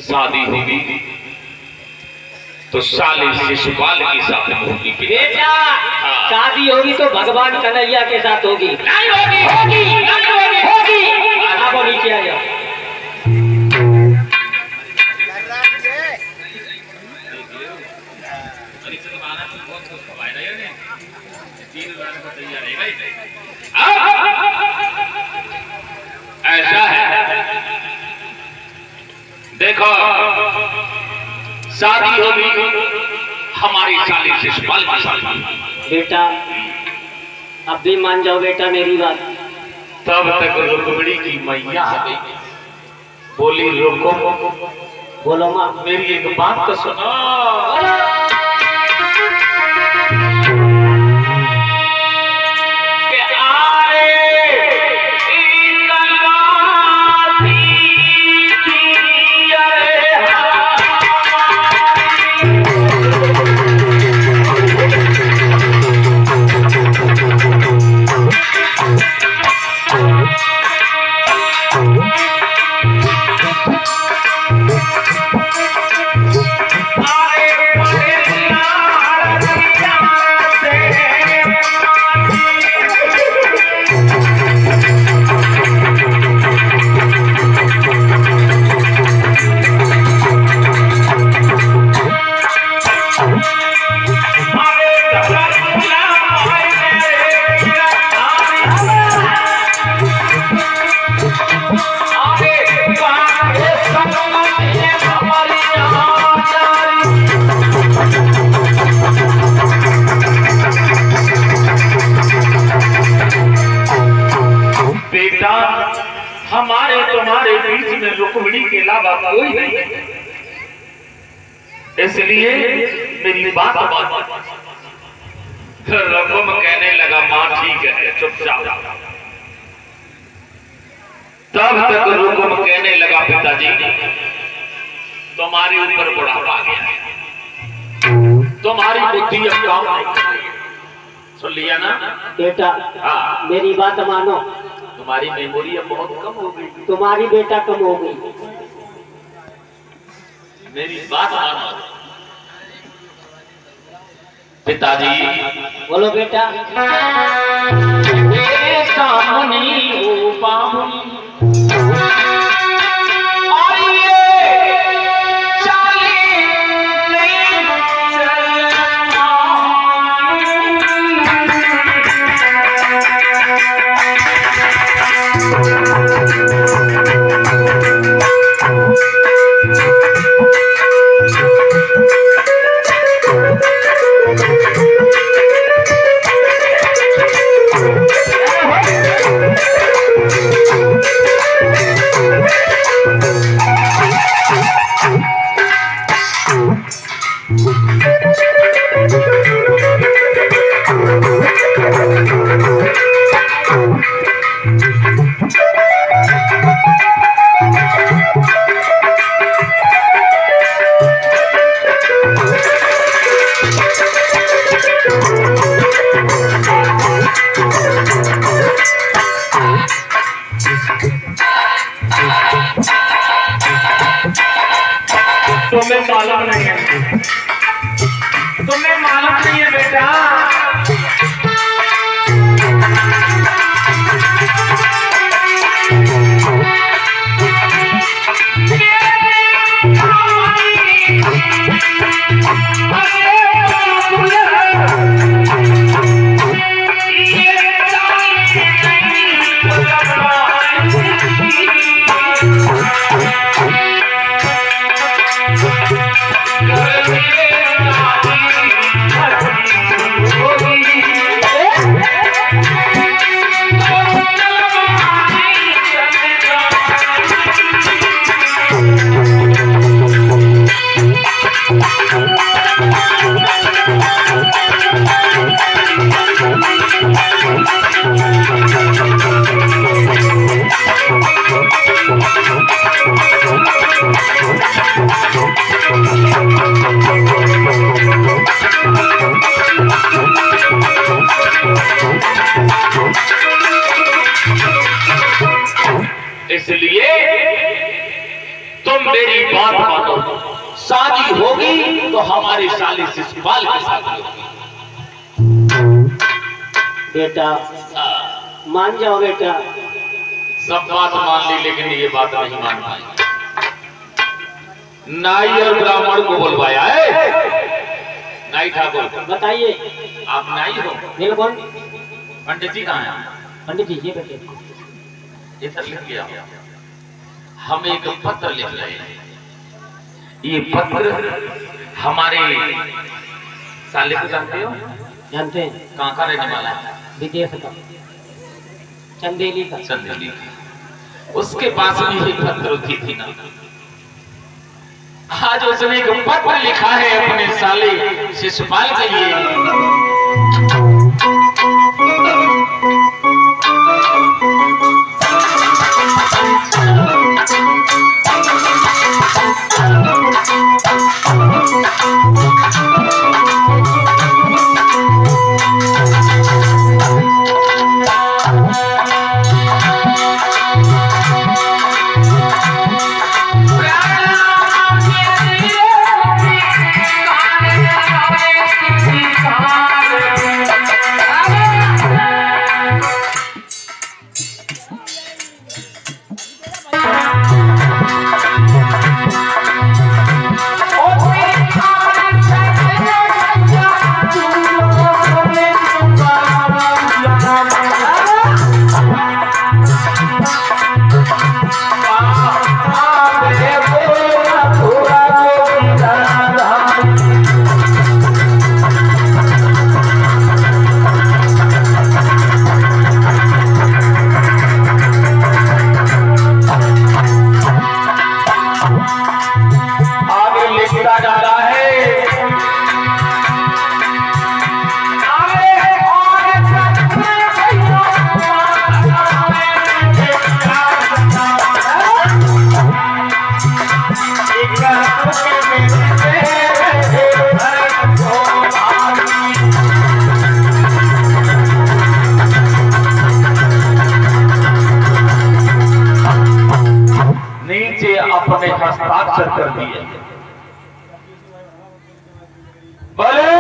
शादी होगी तो साले शिशुपाल के साथ होगी। बेटा शादी होगी तो भगवान कन्हैया के साथ होगी। नहीं होगी, होगी, नहीं होगी, होगी। आपको नीचे आ जाओ। ऐसा है, देखो शादी होगी हमारी साली शिशुपाल के साथ। बेटा अब भी मान जाओ बेटा मेरी बात। तब तक रुक्मिणी की मैया आ गई, बोली रुको, बोलो माँ। मेरी एक बात तो सुनो। हमारे तुम्हारे बीच में रुक्मिणी के अलावा कोई नहीं, इसलिए मेरी बात रघुम कहने लगा मां ठीक है चुपचाप। तब तक रुक्म कहने लगा पिताजी तुम्हारे ऊपर बुढ़ापा आ गया है, तुम्हारी बुद्धि अब काम नहीं कर रही है। सुन लिया ना बेटा? हाँ मेरी बात मानो। तुम्हारी मेमोरी अब बहुत कम हो गई, तुम्हारी बेटा कम हो गई। मेरी बात मानो पिताजी। बोलो बेटा। तुम्हें मालूम नहीं है, तुम्हें मालूम नहीं है बेटा। तुम मेरी बात मानो, शादी होगी तो हमारे साले शिशुपाल के साथ होगी। बेटा मान जाओ बेटा। सब बात मान ली, लेकिन ये बात नहीं मान पाई। नाई और ब्राह्मण को बुलवाया है। नाई ठाकुर, बताइए। आप नाई हो? बिल्कुल। पंडित जी कहाँ हैं? पंडित जी ये बैठे। इधर लिख लिया। हम एक पत्र लिख रहे हैं। ये पत्र हमारे साले को जानते हो? जानते हैं। कहाँ का रहने वाला है? विदेश का, चंदेली का। चंदेली का। उसके पास भी ये पत्र थी ना। आज उसने एक पत्र लिखा है अपने साले शिशुपाल के लिए। अपने हस्ताक्षर कर दिए। बोले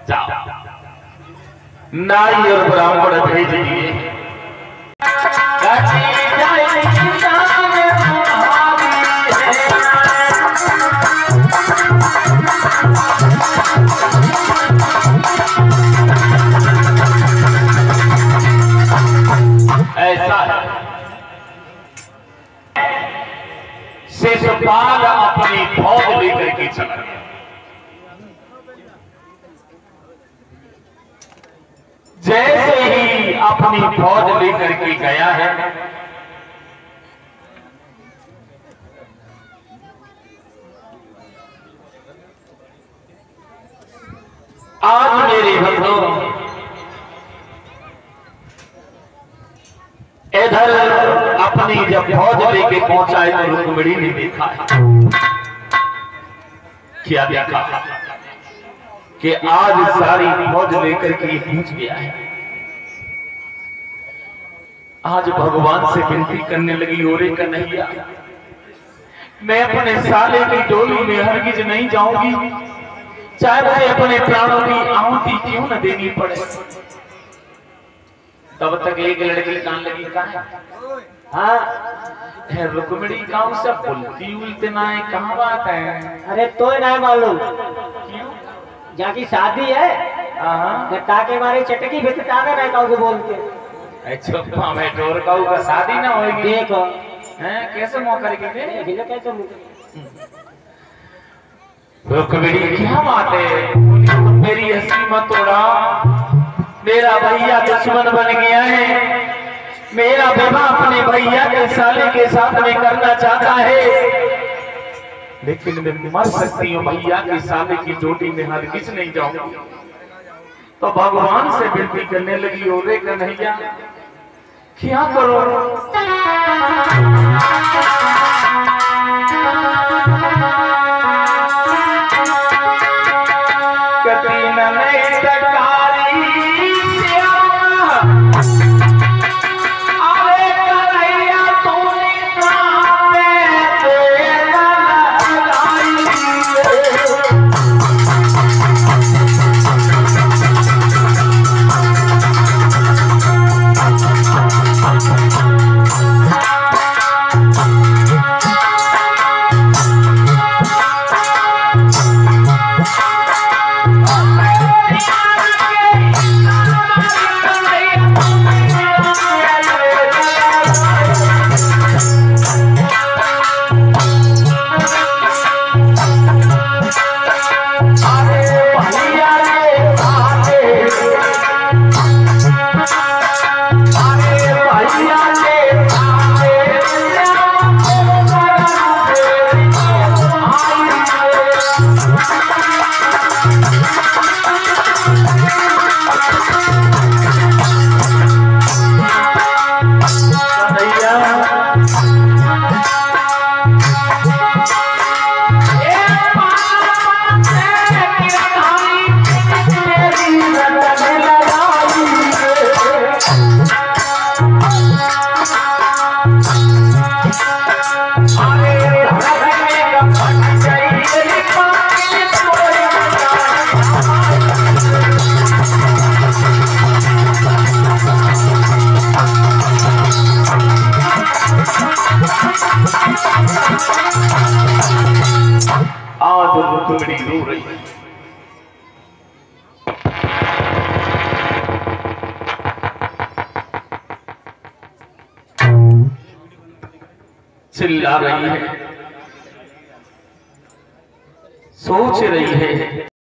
जाओ, नाई और ब्राह्मण भेज दिए। ऐसा है, शिशुपाल अपनी फौज लेकर के चला गया। जैसे ही अपनी फौज लेकर के गया है, आज मेरे बंधुओं इधर अपनी जब फौज लेके पहुंचा है तो रुक्मिणी ने देखा है। क्या देखा कि आज सारी फौज लेकर के पहुंच गया है। आज भगवान से विनती करने लगी, ओरे कन्हैया मैं अपने साले की डोली में हरगिज नहीं जाऊंगी, चाहे मुझे अपने प्राणों की आहुति क्यों न देनी पड़े। तब तक एक लड़की कान लगी, कहा हाँ रुक्मिणी गाँव से बोलती उलते ना है, कहाँ बात है? अरे तो ना मालूम क्यों? जाकी शादी है ताके मारे चटकी भेजता है को बोलते। अच्छा मैं डोर का शादी ना होगी। देखो हैं कैसे मौका लेके कैसे रुक्मिणी क्या बात है? मेरी हंसी मत तोड़ा, मेरा भैया दुश्मन बन गया है, मेरा विवाह अपने भैया के साले के साथ में करना चाहता है, लेकिन मैं मर सकती हूँ, भैया के साले की डोली में हरगिज नहीं जाऊंगी। तो भगवान से विनती करने लगी, ओरे कन्हैया क्या करो? मेरी रो रही है। चिल्ला रही है, सोच रही है।